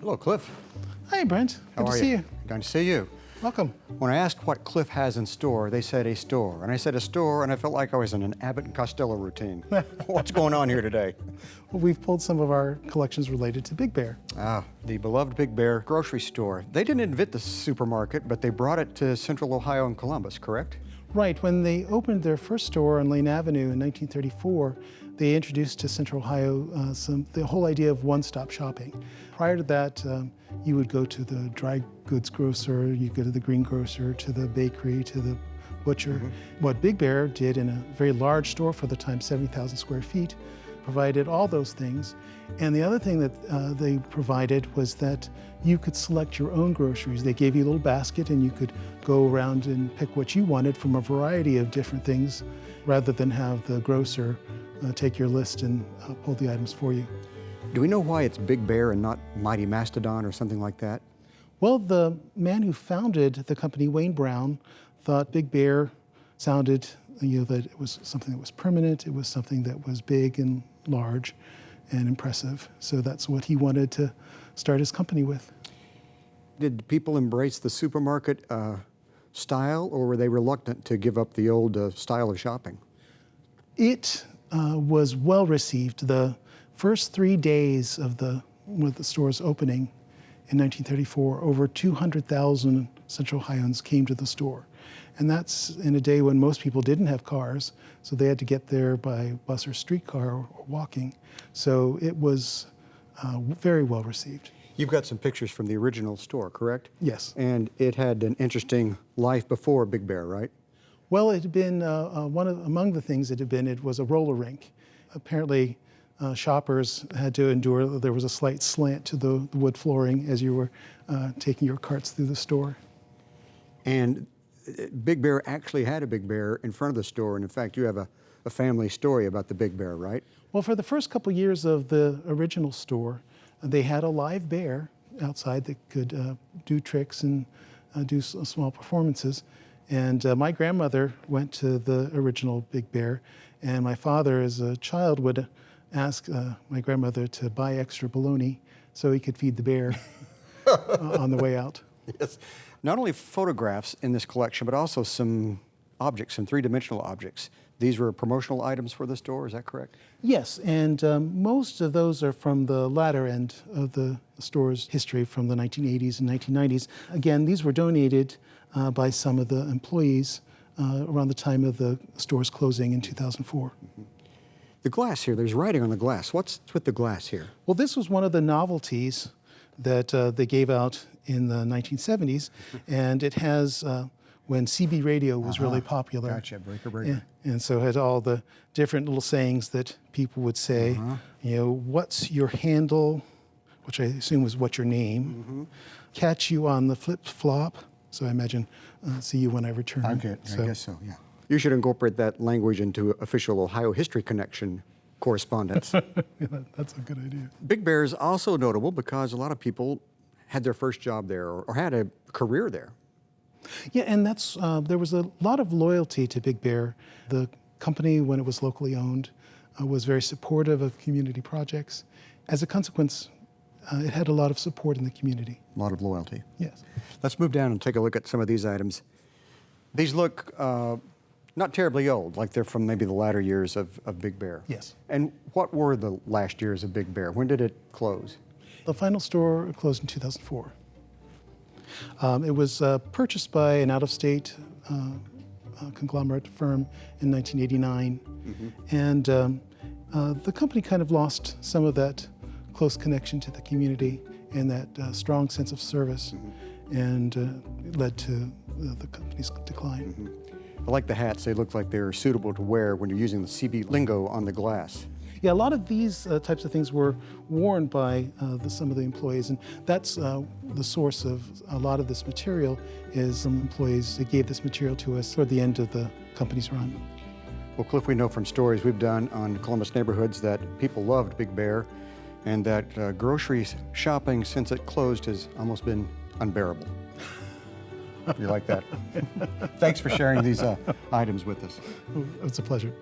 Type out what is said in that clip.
Hello, Cliff. Hi, Brent. How Good to are see you. Good to see you. Welcome. When I asked what Cliff has in store, they said a store. And I said a store, and I felt like I was in an Abbott and Costello routine. What's going on here today? Well, we've pulled some of our collections related to Big Bear. Ah, the beloved Big Bear grocery store. They didn't invent the supermarket, but they brought it to Central Ohio and Columbus, correct? Right. When they opened their first store on Lane Avenue in 1934, they introduced to Central Ohio the whole idea of one-stop shopping. Prior to that, you would go to the dry goods grocer, you'd go to the greengrocer, to the bakery, to the butcher. What Big Bear did in a very large store for the time, 70,000 square feet, provided all those things. And the other thing that they provided was that you could select your own groceries. They gave you a little basket and you could go around and pick what you wanted from a variety of different things rather than have the grocer take your list and pull the items for you. Do we know why it's Big Bear and not Mighty Mastodon or something like that? Well, the man who founded the company, Wayne Brown, thought Big Bear sounded, that it was something that was permanent, it was something that was big and large and impressive. So that's what he wanted to start his company with. Did people embrace the supermarket style, or were they reluctant to give up the old style of shopping? It was well received. The first 3 days of with the store's opening in 1934, over 200,000 Central Ohioans came to the store. And that's in a day when most people didn't have cars, so they had to get there by bus or streetcar or walking. So it was very well received. You've got some pictures from the original store, correct? Yes. And it had an interesting life before Big Bear, right? Well, it had been among the things it was a roller rink. Apparently, shoppers had to endure, there was a slight slant to the wood flooring as you were taking your carts through the store. And Big Bear actually had a Big Bear in front of the store, and in fact, you have a family story about the Big Bear, right? Well, for the first couple years of the original store, they had a live bear outside that could do tricks and do small performances. And my grandmother went to the original Big Bear, and my father, as a child, would ask my grandmother to buy extra bologna so he could feed the bear on the way out. Yes. Not only photographs in this collection, but also some objects, some three-dimensional objects. These were promotional items for the store, is that correct? Yes, and most of those are from the latter end of the store's history from the 1980s and 1990s. Again, these were donated by some of the employees around the time of the store's closing in 2004. The glass here, there's writing on the glass. What's with the glass here? Well, this was one of the novelties that they gave out in the 1970s, and it has when CB radio was really popular. Gotcha, breaker. And so it had all the different little sayings that people would say, what's your handle, which I assume was what's your name, catch you on the flip-flop, so I imagine see you when I return. I guess so, yeah. You should incorporate that language into official Ohio History Connection correspondence. Yeah, that's a good idea. Big Bear is also notable because a lot of people had their first job there or had a career there. Yeah, and that's there was a lot of loyalty to Big Bear. The company, when it was locally owned, was very supportive of community projects. As a consequence, it had a lot of support in the community. A lot of loyalty. Yes. Let's move down and take a look at some of these items. These look not terribly old, like they're from maybe the latter years of Big Bear. Yes. And what were the last years of Big Bear? When did it close? The final store closed in 2004. It was purchased by an out-of-state conglomerate firm in 1989. And the company kind of lost some of that close connection to the community and that strong sense of service, and it led to the company's decline. I like the hats. They look like they're suitable to wear when you're using the CB lingo on the glass. Yeah, a lot of these types of things were worn by some of the employees, and that's the source of a lot of this material is some employees that gave this material to us toward the end of the company's run. Well, Cliff, we know from stories we've done on Columbus neighborhoods that people loved Big Bear, and that grocery shopping since it closed has almost been unbearable. You like that? Thanks for sharing these items with us. It's a pleasure.